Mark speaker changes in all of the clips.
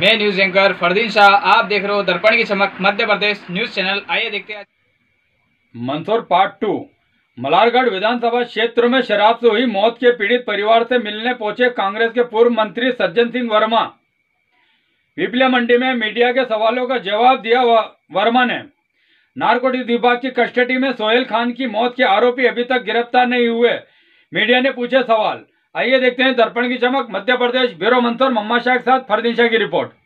Speaker 1: मैं news anchor Fardeen Shah, आप देख रहे हो दर्पण की चमक मध्य प्रदेश न्यूज चैनल। आइए देखते हैं।
Speaker 2: मंदसौर पार्ट 2। मल्हारगढ़ विधानसभा क्षेत्र में शराब से हुई मौत के पीड़ित परिवार से मिलने पहुंचे कांग्रेस के पूर्व मंत्री सज्जन सिंह वर्मा। पिपलिया मंडी में मीडिया के सवालों का जवाब दिया वर्मा ने नारकोटिक्स विभाग की कस्टडी में सोहेल खान की मौत के आरोपी अभी तक गिरफ्तार नहीं हुए। मीडिया ने पूछे सवाल। आइए देखते हैं दर्पण की चमक मध्य प्रदेश ब्यूरो मंदसौर मम्मा शाह के साथ फरदीन शाह की रिपोर्ट।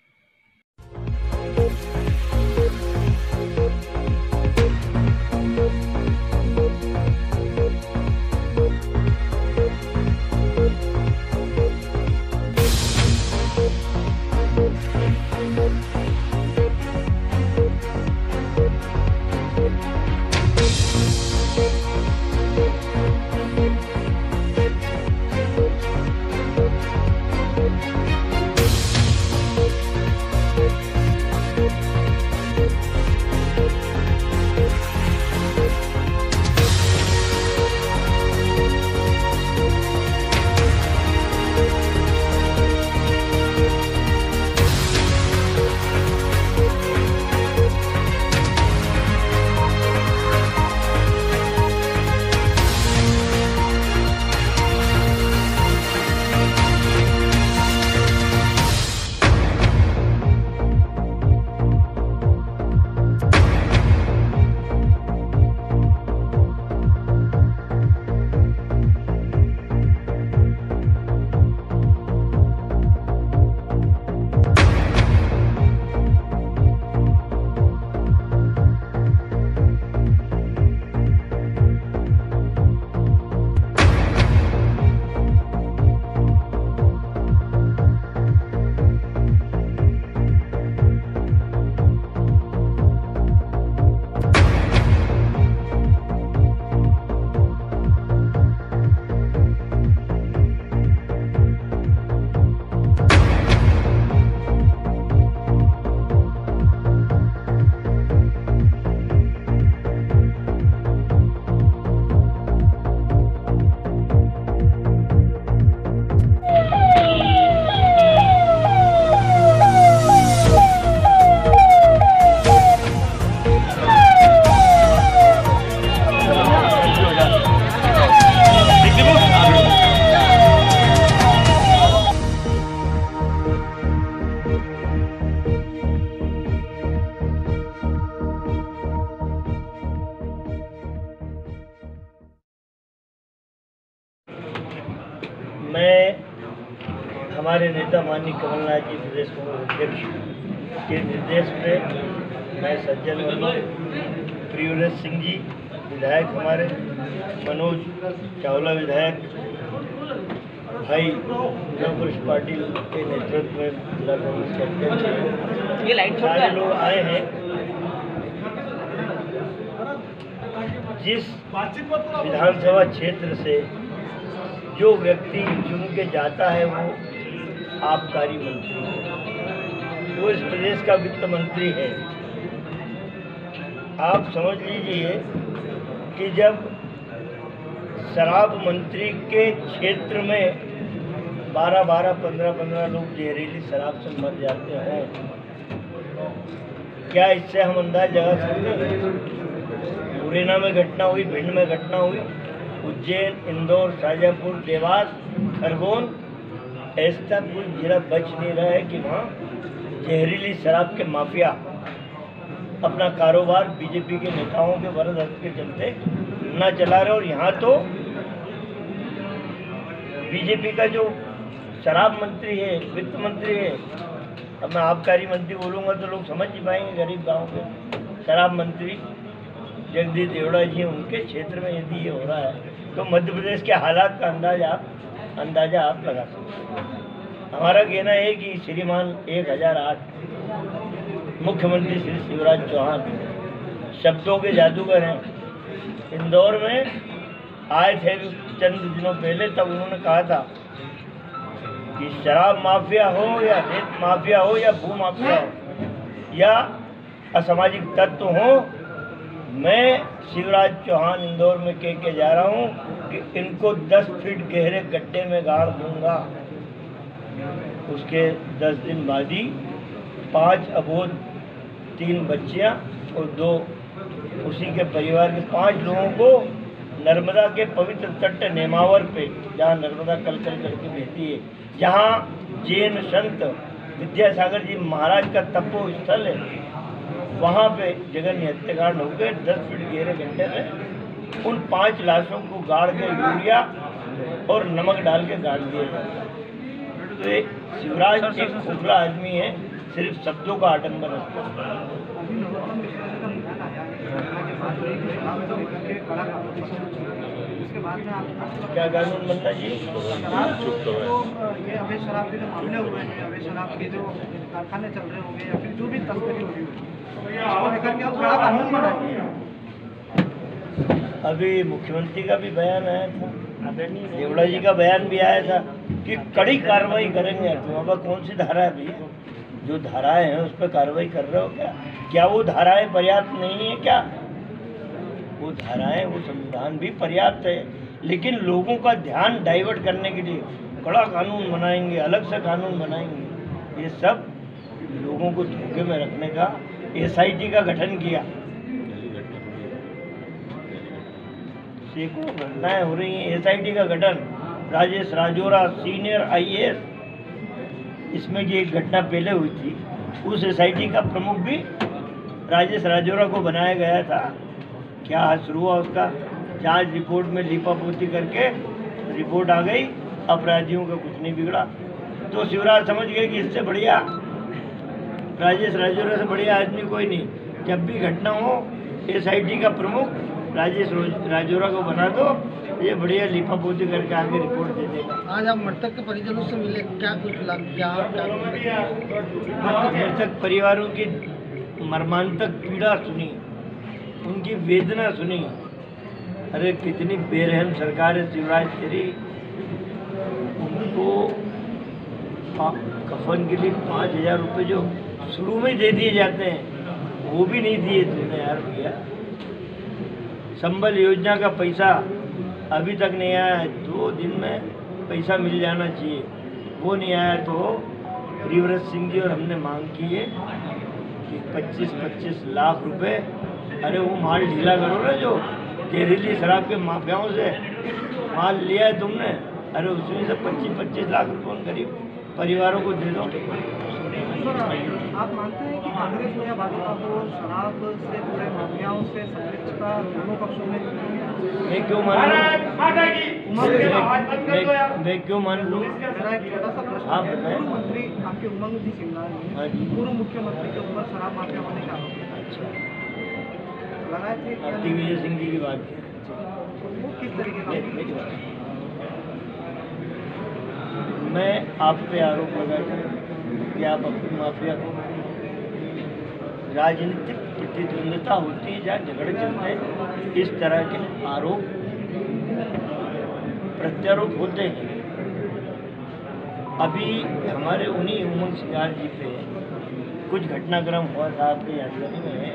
Speaker 3: मैं हमारे नेता माननीय कमलनाथ जी प्रदेश कांग्रेस अध्यक्ष के निर्देश पे मैं सज्जन वर्मा, प्रियव्रत सिंह जी विधायक, हमारे मनोज चावला विधायक, भाई कांग्रेस पार्टी के नेतृत्व में जिला कांग्रेस के अध्यक्ष सारे लोग आए हैं। जिस विधानसभा क्षेत्र से जो व्यक्ति चुन के जाता है वो आबकारी मंत्री है, वो इस प्रदेश का वित्त मंत्री है। आप समझ लीजिए कि जब शराब मंत्री के क्षेत्र में 12-12, 15-15 लोग जहरीली शराब से मर जाते हैं, क्या इससे हम अंदाज लगा सकते हैं? मुरैना में घटना हुई, भिंड में घटना हुई, उज्जैन, इंदौर, शाजापुर, देवास, खरगोन, ऐसा कोई जिला बच नहीं रहा है कि वहाँ जहरीली शराब के माफिया अपना कारोबार बीजेपी के नेताओं के वरद हस्त के चलते न चला रहे। और यहाँ तो बीजेपी का जो शराब मंत्री है, वित्त मंत्री है, अब मैं आबकारी मंत्री बोलूँगा तो लोग समझ नहीं पाएंगे, गरीब गाँव के शराब मंत्री जगदीश देवड़ा जी, उनके क्षेत्र में यदि ये हो रहा है तो मध्य प्रदेश के हालात का अंदाजा आप लगा सकते हैं। हमारा कहना है कि श्रीमान 1008 मुख्यमंत्री श्री शिवराज चौहान शब्दों के जादूगर हैं। इंदौर में आए थे चंद दिनों पहले, तब उन्होंने कहा था कि शराब माफिया हो या रेत माफिया हो या भू माफिया हो या असामाजिक तत्व हो, मैं शिवराज चौहान इंदौर में कह के जा रहा हूँ कि इनको 10 फीट गहरे गड्ढे में गाड़ दूंगा। उसके 10 दिन बाद ही 5 अबोध, 3 बच्चियां और 2 उसी के परिवार के 5 लोगों को नर्मदा के पवित्र तट नेमावर पे, जहाँ नर्मदा कलकल करके बहती है, जहाँ जैन संत विद्यासागर जी महाराज का तपो स्थल है, वहाँ पे जघन्य हत्याकांड हो गए। 10 फीट गहरे गड्ढे में उन 5 लाशों को गाड़ के यूरिया और नमक डाल के गाड़ दिया गया। तो ये शिवराज एक खोखला आदमी है, सिर्फ शब्दों का आडंबर है। क्या कानून बनना चाहिए?
Speaker 4: ये अवैध शराब के जो मामले हुए हैं, अवैध शराब के जो कारखाने चल रहे होंगे या फिर जो भी तस्करी हो रही होगी, इसको लेकर के बड़ा कानून बनाए।
Speaker 3: अभी मुख्यमंत्री का भी बयान आया था, देवड़ा जी का बयान भी आया था कि कड़ी कार्रवाई करेंगे। तो अब कौन सी धारा है भैया? जो धाराएं हैं उस पर कार्रवाई कर रहे हो क्या? क्या वो धाराएं पर्याप्त नहीं है क्या? वो धाराएं, वो संविधान भी पर्याप्त है, लेकिन लोगों का ध्यान डाइवर्ट करने के लिए कड़ा कानून बनाएंगे, अलग से कानून बनाएंगे। ये सब लोगों को धोखे में रखने का SIT का गठन किया। सैकड़ों घटनाएं हो रही हैं। SIT का गठन, राजेश राजौरा सीनियर IAS, इसमें की एक घटना पहले हुई थी, उस SIT का प्रमुख भी राजेश राजौरा को बनाया गया था। क्या शुरू हुआ उसका? जांच रिपोर्ट में लीपापोती करके रिपोर्ट आ गई, अपराधियों का कुछ नहीं बिगड़ा। तो शिवराज समझ गए कि इससे बढ़िया, राजेश राजौरा से बढ़िया आदमी कोई नहीं। जब भी घटना हो SIT का प्रमुख राजेश राजौरा को बना दो, ये बढ़िया लीपापोती करके आगे रिपोर्ट दे देगा।
Speaker 4: आज आप मृतक के परिजनों से मिले, क्या कुछ
Speaker 3: मृतक परिवारों की मर्मांतक पीड़ा सुनी, उनकी वेदना सुनी। अरे कितनी बेरहम सरकार है शिवराज तेरी। उनको कफन के लिए 5,000 रुपये जो शुरू में दे दिए जाते हैं, वो भी नहीं दिए तुमने यार भैया। संबल योजना का पैसा अभी तक नहीं आया है, 2 दिन में पैसा मिल जाना चाहिए, वो नहीं आया। तो रिवरत सिंह जी और हमने मांग की है कि 25-25 लाख रुपए, अरे वो माल ढीला करो ना, जो जहरीली शराब के माफियाओं से माल लिया है तुमने, अरे उसमें से 25-25 लाख रुपए उन गरीब परिवारों को दे दो।
Speaker 4: आप मानते हैं कि कांग्रेस या भाजपा को शराब से जुड़े माफियाओं से संलिप्तता दोनों पक्षों में?
Speaker 3: मैं क्यों मान लूँ? मैं क्यों मान लूँ?
Speaker 4: मेरा एक छोटा सा प्रश्न
Speaker 3: आप
Speaker 4: है।
Speaker 3: बताएं।
Speaker 4: पूर्व मंत्री आपके उमंग जी सिंघार
Speaker 3: हाँ जी।
Speaker 4: पूर्व मुख्यमंत्री के ऊपर शराब माफिया होने का आरोप है।
Speaker 3: अच्छा,
Speaker 4: लगाए थे
Speaker 3: आप दिग्विजय सिंह जी की बात की।
Speaker 4: वो किस तरीके का?
Speaker 3: मेरी बात, मैं आप पे आरोप लगाता हूँ कि आप अपनी माफिया को, राजनीतिक प्रतिद्वंद्विता होती है जहाँ झगड़े चलते हैं, इस तरह के आरोप प्रत्यारोप होते हैं। अभी हमारे उन्हीं उमंग सिंघार जी पे कुछ घटनाक्रम हुआ था, आपकी जानकारी में है,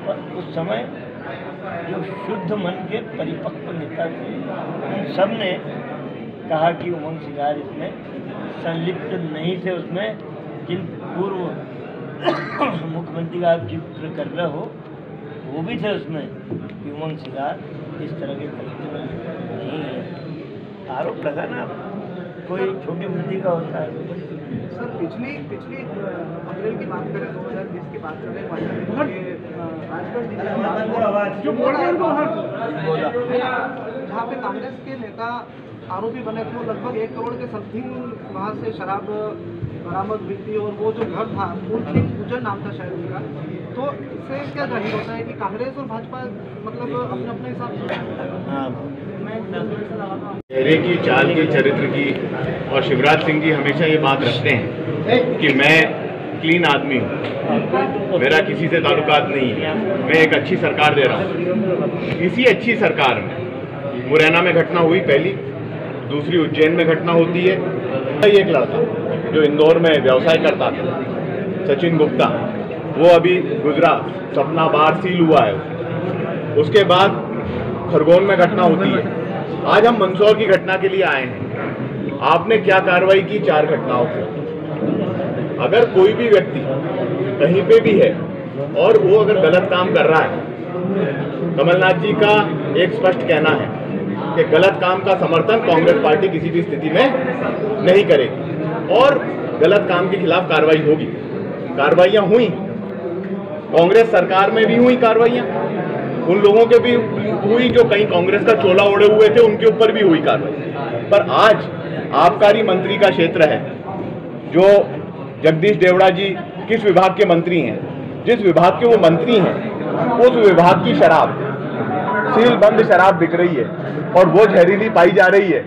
Speaker 3: और उस समय जो शुद्ध मन के परिपक्व नेता थे, उन सब ने कहा कि उमंग सिंघार इसमें संलिप्त नहीं थे। उसमें जिन पूर्व मुख्यमंत्री का आप जिक्र कर रहे हो, वो भी थे उसमें, कि उमंग सिंघार इस तरह के तरीके में नहीं है। आरोप लगाना कोई छोटी बुद्धि का होता है।
Speaker 4: सर, पिछली अप्रैल की बात करें, 2020 की बात करें, राजगढ़ जिले जो बोला जहाँ पे कांग्रेस के नेता आरोपी बने थे, वो लगभग 1 करोड़ के समथिंग वहाँ से शराब बरामद हुई थी, और वो जो घर था गुजर नाम था शायद उनका। तो इससे क्या जाहिर होता है कि कांग्रेस और भाजपा मतलब अपने अपने हिसाब से
Speaker 5: चेहरे की, चाल की, चरित्र की, और शिवराज सिंह जी हमेशा ये बात रखते हैं कि मैं क्लीन आदमी हूँ, मेरा किसी से ताल्लुकात नहीं है, मैं एक अच्छी सरकार दे रहा हूँ। इसी अच्छी सरकार में मुरैना में घटना हुई पहली, दूसरी उज्जैन में घटना होती है। एक लड़का जो इंदौर में व्यवसाय करता था, सचिन गुप्ता, वो अभी गुजरा, सपना बार सील हुआ है। उसके बाद खरगोन में घटना होती है। आज हम मंदसौर की घटना के लिए आए हैं। आपने क्या कार्रवाई की 4 घटनाओं पर? अगर कोई भी व्यक्ति कहीं पे भी है और वो अगर गलत काम कर रहा है, कमलनाथ जी का एक स्पष्ट कहना है कि गलत काम का समर्थन कांग्रेस पार्टी किसी भी स्थिति में नहीं करेगी और गलत काम के खिलाफ कार्रवाई होगी। कार्रवाइयां हुई, कांग्रेस सरकार में भी हुई कार्रवाइयां, उन लोगों के भी हुई जो कहीं कांग्रेस का चोला ओढ़े हुए थे, उनके ऊपर भी हुई कार्रवाई। पर आज आबकारी मंत्री का क्षेत्र है, जो जगदीश देवड़ा जी किस विभाग के मंत्री हैं, जिस विभाग के वो मंत्री हैं, उस विभाग की शराब, सील बंद शराब बिक रही है और वो जहरीली पाई जा रही है।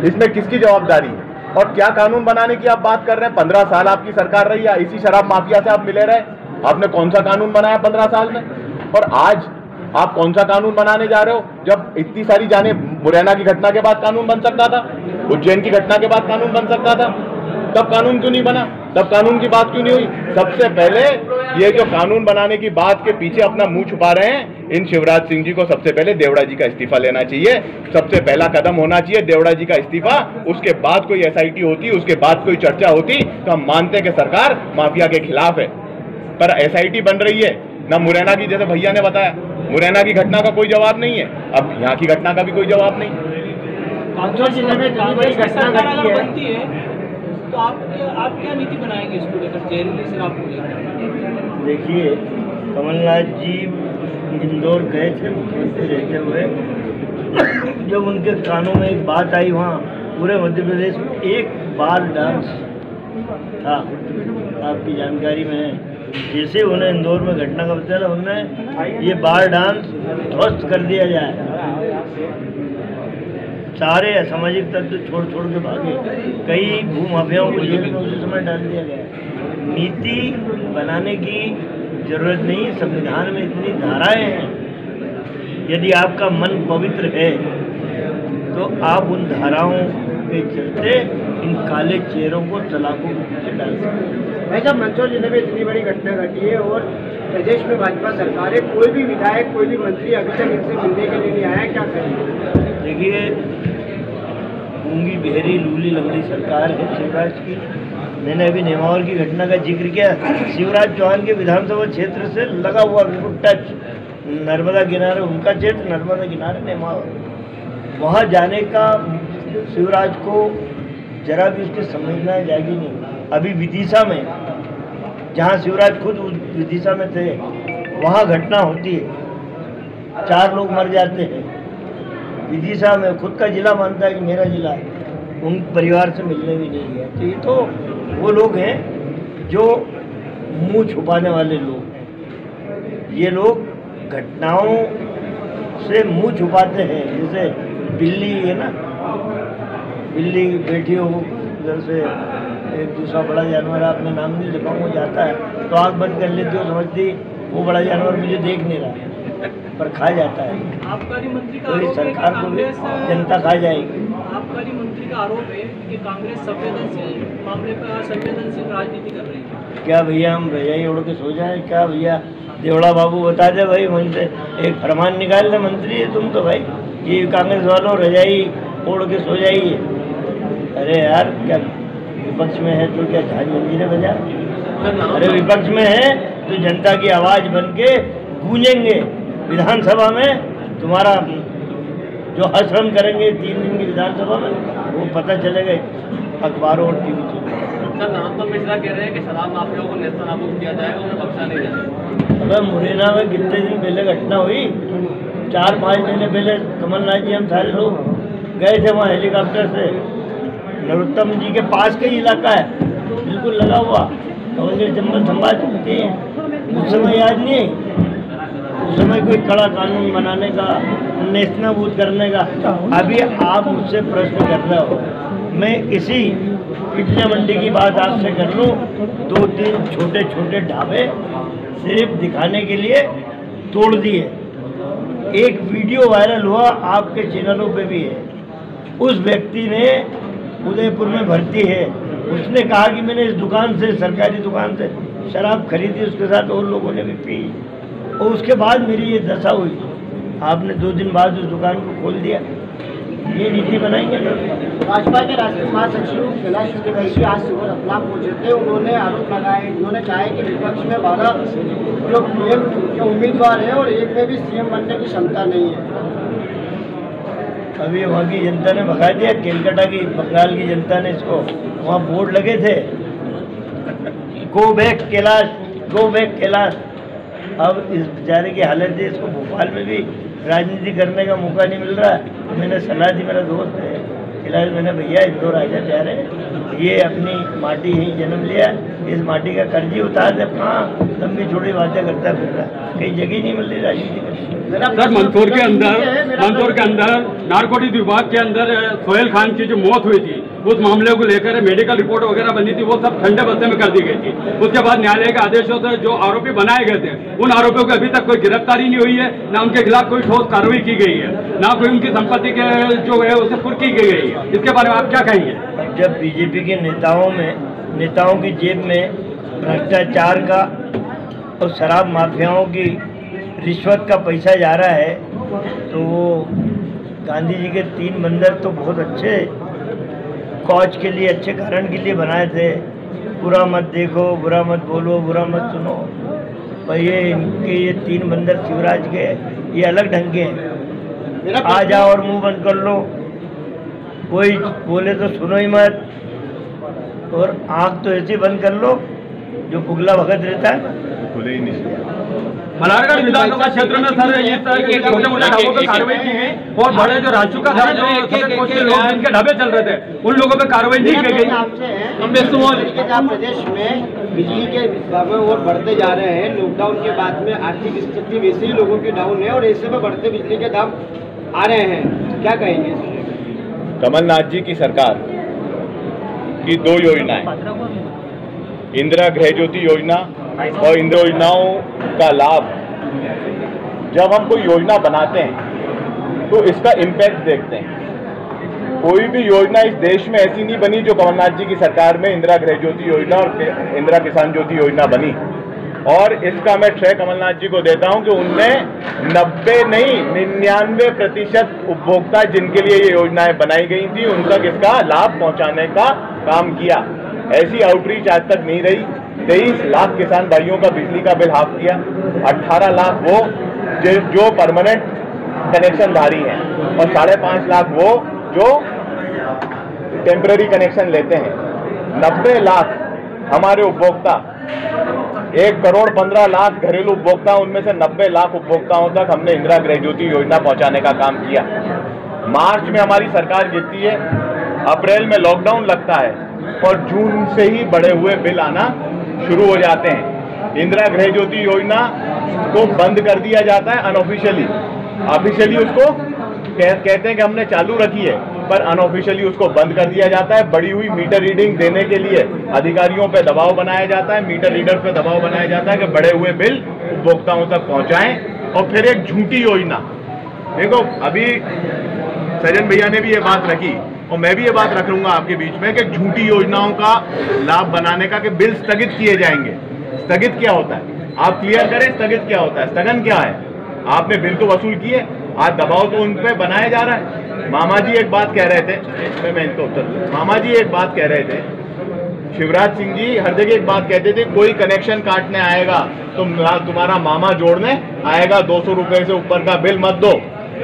Speaker 5: इसमें किसकी जवाबदारी है और क्या कानून बनाने की आप बात कर रहे हैं? 15 साल आपकी सरकार रही है, इसी शराब माफिया से आप मिले रहे। आपने कौन सा कानून बनाया 15 साल में? और आज आप कौन सा कानून बनाने जा रहे हो? जब इतनी सारी जाने, मुरैना की घटना के बाद कानून बन सकता था, उज्जैन की घटना के बाद कानून बन सकता था, तब कानून क्यों नहीं बना? तब कानून की बात क्यों नहीं हुई? सबसे पहले ये जो कानून बनाने की बात के पीछे अपना मुंह छुपा रहे हैं, इन शिवराज सिंह जी को सबसे पहले देवड़ा जी का इस्तीफा लेना चाहिए। सबसे पहला कदम होना चाहिए देवड़ा जी का इस्तीफा। उसके बाद कोई SIT होती, उसके बाद कोई चर्चा होती तो हम मानते कि सरकार माफिया के खिलाफ है। पर SIT बन रही है ना, मुरैना की, जैसे भैया ने बताया, मुरैना की घटना का कोई जवाब नहीं है, अब यहाँ की घटना का भी कोई जवाब नहीं।
Speaker 1: तो आप क्या नीति बनाएंगे इसको लेकर, जहरीली शराब को लेकर?
Speaker 3: देखिए, कमलनाथ जी इंदौर गए थे मुख्यमंत्री रहते हुए, जब उनके कानों में एक बात आई, वहाँ पूरे मध्य प्रदेश में एक बार डांस था, आपकी जानकारी में है। जैसे उन्हें इंदौर में घटना का पता चला, उन्होंने ये बार डांस ध्वस्त कर दिया जाए, सारे असामाजिक तत्व छोड़ छोड़ के भागे, कई भूमाफियाओं को जेल में उसी समय डाल दिया गया। नीति बनाने की जरूरत नहीं, संविधान में इतनी धाराएं हैं, यदि आपका मन पवित्र है तो आप उन धाराओं के चलते इन काले चेहरों को सलाखों के पीछे डाल सकते हैं।
Speaker 4: भाई साहब, मंदसौर जिले में इतनी बड़ी घटना घटी है और प्रदेश में भाजपा सरकार है, कोई भी विधायक, कोई भी मंत्री अभी तक इनसे मिलने के लिए नहीं आया, क्या करेंगे?
Speaker 3: देखिए, गूंगी बहरी लूली लंगड़ी सरकार है शिवराज की। मैंने अभी नेमावर की घटना का जिक्र किया, शिवराज चौहान के विधानसभा क्षेत्र से लगा हुआ बिल्कुल टच, नर्मदा किनारे उनका क्षेत्र, नर्मदा किनारे नेमावर, वहाँ जाने का शिवराज को जरा भी उसकी संवेदनाएं जागी नहीं। अभी विदिशा में, जहाँ शिवराज खुद विदिशा में थे, वहाँ घटना होती है, 4 लोग मर जाते हैं। विदिशा में खुद का जिला मानता है कि मेरा जिला है, उन परिवार से मिलने भी नहीं गया। तो ये तो वो लोग हैं जो मुंह छुपाने वाले लोग हैं। ये लोग घटनाओं से मुंह छुपाते हैं। जैसे बिल्ली है ना, बिल्ली बैठी हो उधर से, एक दूसरा बड़ा जानवर, आपने नाम नहीं लिखा, वो जाता है तो आँख बंद कर लेती हो, समझती वो बड़ा जानवर मुझे देख नहीं रहा पर खा जाता है।
Speaker 1: आबकारी मंत्री का
Speaker 3: तो
Speaker 1: आरोप है
Speaker 3: सरकार
Speaker 1: कि
Speaker 3: को भी
Speaker 1: कांग्रेस,
Speaker 3: जनता खा जाएगी।
Speaker 1: आबकारी मंत्री का आरोप है कि कांग्रेस संवेदनशील मामले पर असंवेदनशील राजनीति कर रही है।
Speaker 3: क्या भैया हम रजाई ओढ़ के सो जाए? क्या भैया देवड़ा बाबू बता दे भाई, वहीं से एक फरमान निकाल दे, मंत्री है तुम तो भाई, ये कांग्रेस वालों रजाई ओढ़ के सो जाइए। अरे यार, क्या विपक्ष में है तो क्या झांझ मंजीरें बजा? अरे विपक्ष में है तो जनता की आवाज़ बन के गूंजेंगे विधानसभा में। तुम्हारा जो हश्रम करेंगे 3 दिन की विधानसभा में, वो पता चलेगा अखबारों और TV channel.
Speaker 6: Sir, Narottam Mishra कह रहे हैं कि शराब माफियाओं को नेस्तनाबूद किया जाएगा, उन्हें बख्शा नहीं जाएगा।
Speaker 3: अगर मुरैना में कितने दिन पहले घटना हुई, 4-5 महीने पहले कमलनाथ जी हम सारे लोग गए थे वहाँ हेलीकॉप्टर से। नरोत्तम जी के पास का ही इलाका है, बिल्कुल लगा हुआ, कमल जम्मल संभाल चुके हैं। उस समय याद नहीं है, उस समय कोई कड़ा कानून बनाने का, नेस्तनाबूद करने का। अभी आप मुझसे प्रश्न कर रहे हो, मैं इसी पिछले मंडी की बात आपसे कर लूँ। 2-3 छोटे छोटे ढाबे सिर्फ दिखाने के लिए तोड़ दिए। एक वीडियो वायरल हुआ, आपके चैनलों पे भी है। उस व्यक्ति ने उदयपुर में भर्ती है, उसने कहा कि मैंने इस दुकान से, सरकारी दुकान से शराब खरीदी, उसके साथ और लोगों ने भी पी, और उसके बाद मेरी ये दशा हुई। आपने 2 दिन बाद उस दुकान को खोल दिया। ये नीति बनाएंगे तो।
Speaker 7: भाजपा के राष्ट्रीय महासचिव कैलाश विजयवर्गीय आज सुबह रतलाम पहुंचे थे। उन्होंने आरोप लगाए, उन्होंने कहा है कि विपक्ष में 12 जो पीएम के उम्मीदवार हैं और एक में भी सीएम बनने की क्षमता नहीं है।
Speaker 3: अभी वहाँ की जनता ने भगा दिया, केलकटा की, बंगाल की जनता ने इसको, वहाँ बोर्ड लगे थे, go back Kailash, go back Kailash. अब इस बेचारे की हालत है, इसको भोपाल में भी राजनीति करने का मौका नहीं मिल रहा। तो मैंने सलाह दी, मेरा दोस्त है कैलाश, मैंने भैया इंदौर आ जा प्यारे, ये अपनी माटी यहीं जन्म लिया, इस माटी का कर्ज ही उतार दे। हाँ, लंबी छोटी बातें करता फिर रहा, कहीं जगह नहीं मिल रही राजनीति करने।
Speaker 2: सर, मंदसौर के अंदर नारकोटिक विभाग के अंदर सोहेल खान की जो मौत हुई थी, उस मामले को लेकर मेडिकल रिपोर्ट वगैरह बनी थी, वो सब ठंडे बस्ते में कर दी गई थी। उसके बाद न्यायालय के आदेशों से जो आरोपी बनाए गए थे, उन आरोपियों की अभी तक कोई गिरफ्तारी नहीं हुई है, ना उनके खिलाफ कोई ठोस कार्रवाई की गई है, ना कोई उनकी संपत्ति के जो है उसे कुर्क की गई है। इसके बारे में आप क्या कहेंगे?
Speaker 3: जब बीजेपी के नेताओं की जेब में भ्रष्टाचार का और शराब माफियाओं की रिश्वत का पैसा जा रहा है, तो वो गांधी जी के 3 बंदर तो बहुत अच्छे कॉज के लिए, अच्छे कारण के लिए बनाए थे। बुरा मत देखो, बुरा मत बोलो, बुरा मत सुनो। और ये 3 बंदर शिवराज के, ये अलग ढंग के हैं। आ जाओ और मुंह बंद कर लो, कोई बोले तो सुनो ही मत, और आँख तो ऐसे बंद कर लो जो पुगला भगत रहता है,
Speaker 5: खुले ही नहीं।
Speaker 2: मल्हारगढ़ विधानसभा क्षेत्र में सर इस तरह के छोटे मोटे ढाबों पर कार्रवाई की गई, और बड़े जो राजू का था, जो सफेद पोस्ट के लोग जिनके ढाबे चल रहे थे, उन लोगों पर कार्रवाई नहीं की गई।
Speaker 7: जहाँ प्रदेश में बिजली के दामे और बढ़ते जा रहे हैं, लॉकडाउन के बाद में आर्थिक स्थिति वैसे ही लोगों की डाउन है और ऐसे में बढ़ते बिजली के दाम आ रहे हैं, क्या कहेंगे?
Speaker 5: कमलनाथ जी की सरकार की 2 योजनाएं, इंदिरा गृह ज्योति योजना और इन योजनाओं का लाभ, जब हम कोई योजना बनाते हैं तो इसका इम्पैक्ट देखते हैं। कोई भी योजना इस देश में ऐसी नहीं बनी जो कमलनाथ जी की सरकार में इंदिरा गृह ज्योति योजना और इंदिरा किसान ज्योति योजना बनी। और इसका मैं श्रेय कमलनाथ जी को देता हूं कि उनने 90 नहीं 99% उपभोक्ता जिनके लिए ये योजनाएं बनाई गई थी उन तक इसका लाभ पहुंचाने का काम किया। ऐसी आउटरीच आज तक नहीं रही। 23 लाख किसान भाइयों का बिजली का बिल हाफ किया, 18 लाख वो जो परमानेंट कनेक्शनधारी हैं और 5.5 लाख वो जो टेम्पररी कनेक्शन लेते हैं। 90 लाख हमारे उपभोक्ता, 1,15,00,000 घरेलू उपभोक्ता, उनमें से 90 लाख उपभोक्ताओं तक हमने इंदिरा गृह ज्योति योजना पहुंचाने का काम किया। मार्च में हमारी सरकार गिरती है, अप्रैल में लॉकडाउन लगता है और जून से ही बढ़े हुए बिल आना शुरू हो जाते हैं। इंदिरा गृह ज्योति योजना को बंद कर दिया जाता है अनऑफिशियली। ऑफिशियली उसको कहते हैं कि हमने चालू रखी है, पर अनऑफिशियली उसको बंद कर दिया जाता है। बढ़ी हुई मीटर रीडिंग देने के लिए अधिकारियों पे दबाव बनाया जाता है, मीटर रीडर पे दबाव बनाया जाता है कि बढ़े हुए बिल उपभोक्ताओं तक पहुंचाएं। और फिर एक झूठी योजना, देखो अभी सज्जन भैया ने भी ये बात रखी और मैं भी ये बात रख लूंगा आपके बीच में कि झूठी योजनाओं का लाभ बनाने का कि बिल स्थगित किए जाएंगे। स्थगित क्या होता है आप क्लियर करें, स्थगित क्या होता है? स्थगन क्या है? आपने बिल तो वसूल किए, आज दबाव तो उन पे बनाया जा रहा है। मामा जी एक बात कह रहे थे, मैं इनको उत्तर, मामा जी एक बात कह रहे थे, शिवराज सिंह जी हर जगह एक बात कहते थे, कोई कनेक्शन काटने आएगा तो तुम्हारा मामा जोड़ने आएगा, 200 रुपए से ऊपर का बिल मत दो।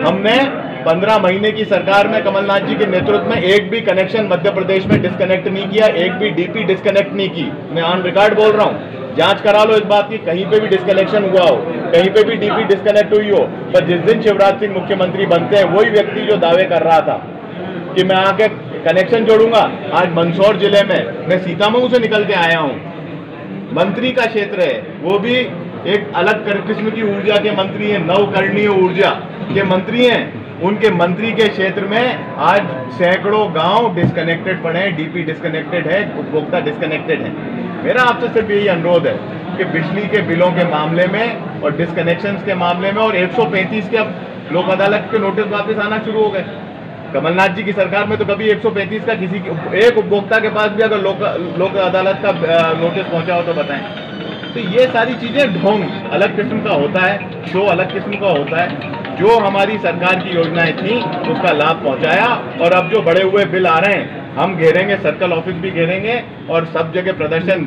Speaker 5: हमने 15 महीने की सरकार में कमलनाथ जी के नेतृत्व में एक भी कनेक्शन मध्य प्रदेश में डिस्कनेक्ट नहीं किया, एक भी डीपी डिस्कनेक्ट नहीं की। मैं ऑन रिकॉर्ड बोल रहा हूँ, जांच करा लो इस बात की, कहीं पे भी डिस्कनेक्शन हुआ हो, कहीं पे भी डीपी डिस्कनेक्ट हुई हो। पर जिस दिन शिवराज सिंह मुख्यमंत्री बनते हैं वही व्यक्ति जो दावे कर रहा था कि मैं आके कनेक्शन जोड़ूंगा, आज मंदसौर जिले में मैं सीतामऊ से निकल के आया हूँ, मंत्री का क्षेत्र है, वो भी एक अलग किस्म की ऊर्जा के मंत्री हैं, नवकरणीय ऊर्जा के मंत्री हैं। उनके मंत्री के क्षेत्र में आज सैकड़ों गांव डिस्कनेक्टेड पड़े हैं, डीपी डिस्कनेक्टेड है, उपभोक्ता डिस्कनेक्टेड है। मेरा आपसे सिर्फ यही अनुरोध है कि बिजली के बिलों के मामले में और डिस्कनेक्शंस के मामले में और 135 के अब लोक अदालत के नोटिस वापस आना शुरू हो गए। कमलनाथ जी की सरकार में तो कभी 135 का किसी एक उपभोक्ता के पास भी अगर लोक अदालत का नोटिस पहुंचा हो तो बताएं। तो ये सारी चीजें ढोंग अलग किस्म का होता है, शो अलग किस्म का होता है। जो हमारी सरकार की योजनाएं थी उसका लाभ पहुंचाया। और अब जो बढ़े हुए बिल आ रहे हैं हम घेरेंगे, सर्कल ऑफिस भी घेरेंगे और सब जगह प्रदर्शन।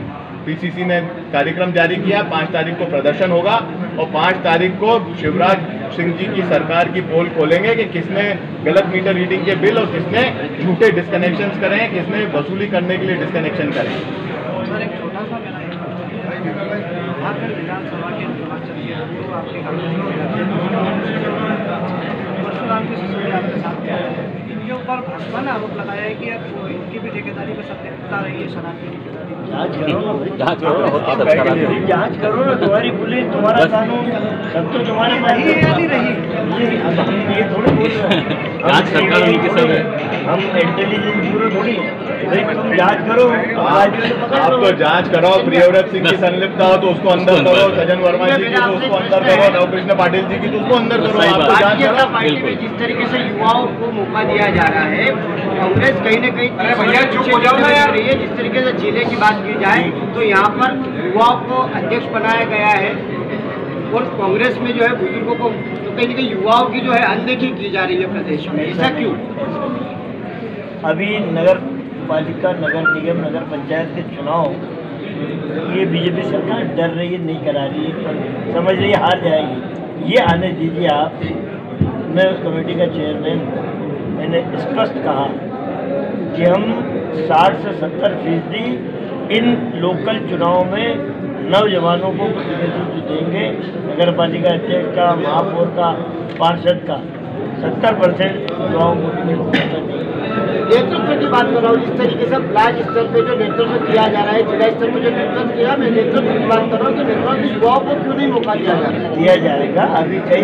Speaker 5: पीसीसी ने कार्यक्रम जारी किया, 5 तारीख को प्रदर्शन होगा और 5 तारीख को शिवराज सिंह जी की सरकार की पोल खोलेंगे कि किसने गलत मीटर रीडिंग के बिल और किसने झूठे डिस्कनेक्शंस करे हैं, किसने वसूली करने के लिए डिस्कनेक्शन करे।
Speaker 4: सर एक छोटा सा मेरा झारखंड विधानसभा के चुनाव चल रहे हैं तो आपके परशुराम की सिसोदिया आपके साथ क्या है, इनके ऊपर भाजपा ने आरोप लगाया है कि यार इनकी भी ठेकेदारी में सत्यता रही है, शराब की ठेकेदारी।
Speaker 3: जांच करो ना, तुम्हारी पुलिस, तुम्हारा कानून सब तो तुम्हारे पास
Speaker 4: नहीं रही।
Speaker 3: ये थोड़ी बोल रहे हैं हम इंटेलिजेंस ब्यूरो थोड़ी, भाई तुम जांच करो।
Speaker 5: आप तो जांच कराओ, प्रियव्रत सिंह की संलिप्तता हो तो उसको अंदर करो, सज्जन वर्मा जी की तो उसको अंदर करो, नवकृष्ण पाटिल जी की तो उसको अंदर करो। आप तो जांच करो।
Speaker 7: पार्टी में जिस तरीके से युवाओं को मौका दिया जा रहा है, कांग्रेस कहीं न कहीं रही है। जिस तरीके से जिले की बात की जाए तो यहाँ पर युवाओं को अध्यक्ष बनाया गया है और कांग्रेस में जो है बुजुर्गों को तो कहीं न कहीं युवाओं की जो है अनदेखी की जा रही है प्रदेश में, ऐसा क्यों?
Speaker 3: अभी नगर पालिका, नगर निगम, नगर पंचायत के चुनाव ये बीजेपी सरकार डर रही है, नहीं करा रही है, समझ रही है हार जाएगी। ये आने दीजिए आप। मैं कमेटी का चेयरमैन, मैंने स्पष्ट कहा कि हम 60 से 70% इन लोकल चुनाव में नौजवानों को प्रतिनिधित्व देंगे। नगर पालिका अध्यक्ष का, महापौर का, पार्षद का 70% युवाओं को देंगे।
Speaker 7: नेतृत्व की बात कर रहा हूँ, जिस तरीके से ब्लॉक स्तर पे जो नेतृत्व किया जा रहा है, जिला स्तर पे जो नेतृत्व किया, मैं नेतृत्व की बात कर रहा हूँ कि नेतृत्व युवाओं को क्यों नहीं मौका दिया जा रहा है?
Speaker 3: दिया जाएगा। अभी कई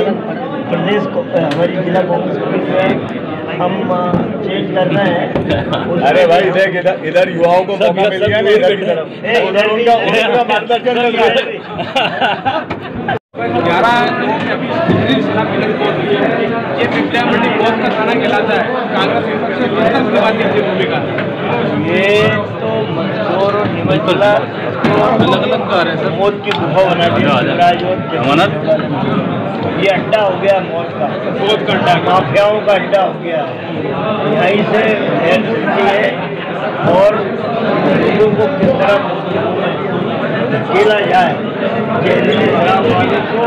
Speaker 3: प्रदेश को, हमारी जिला कांग्रेस कमेटी में हम चेंज कर रहे हैं।
Speaker 5: अरे भाई देख, इधर युवाओं को मौका मिल गया ना, इधर की तरफ इधर उनका मार्गदर्शन चल रहा है।
Speaker 2: 11 लोगों की अभी ये पिपलिया मंडी बहुत का थाना कहलाता है। कांग्रेस विपक्ष से कितना विवादित की भूमिका,
Speaker 3: ये तो मंदसौर और नीमचला
Speaker 2: अलग-अलग आ रहे हैं सर।
Speaker 3: मौत की गुफा बना दी ये अड्डा हो गया मौत का,
Speaker 2: मौत का अड्डा,
Speaker 3: माफियाओं का अड्डा हो गया। यहीं से हेल मिलती है और लोगों को किस तरह खेला जाए, जहरीली शराब वाले को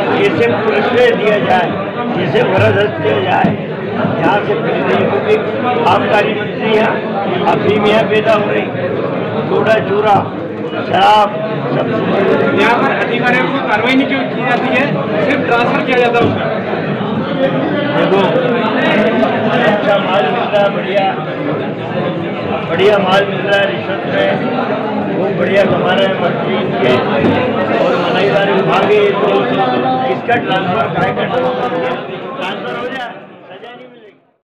Speaker 3: कैसे पुलिस दिया जाए, कैसे बर्दाश्त किया जाए। यहाँ से क्योंकि आबकारी मंत्री है, अफीम यहाँ पैदा हो रही, चूड़ा चूरा शराब सब
Speaker 2: यहाँ पर अधिकारियों को कार्रवाई नहीं की जाती है, सिर्फ ट्रांसफर किया जाता है उसका।
Speaker 3: देखो अच्छा माल मिल रहा है, बढ़िया माल मिल रहा है, रिश्वत में वो बढ़िया कमा रहे हैं मंत्री के और मनाईदार विभाग है, तो इसका ट्रांसफर काय करना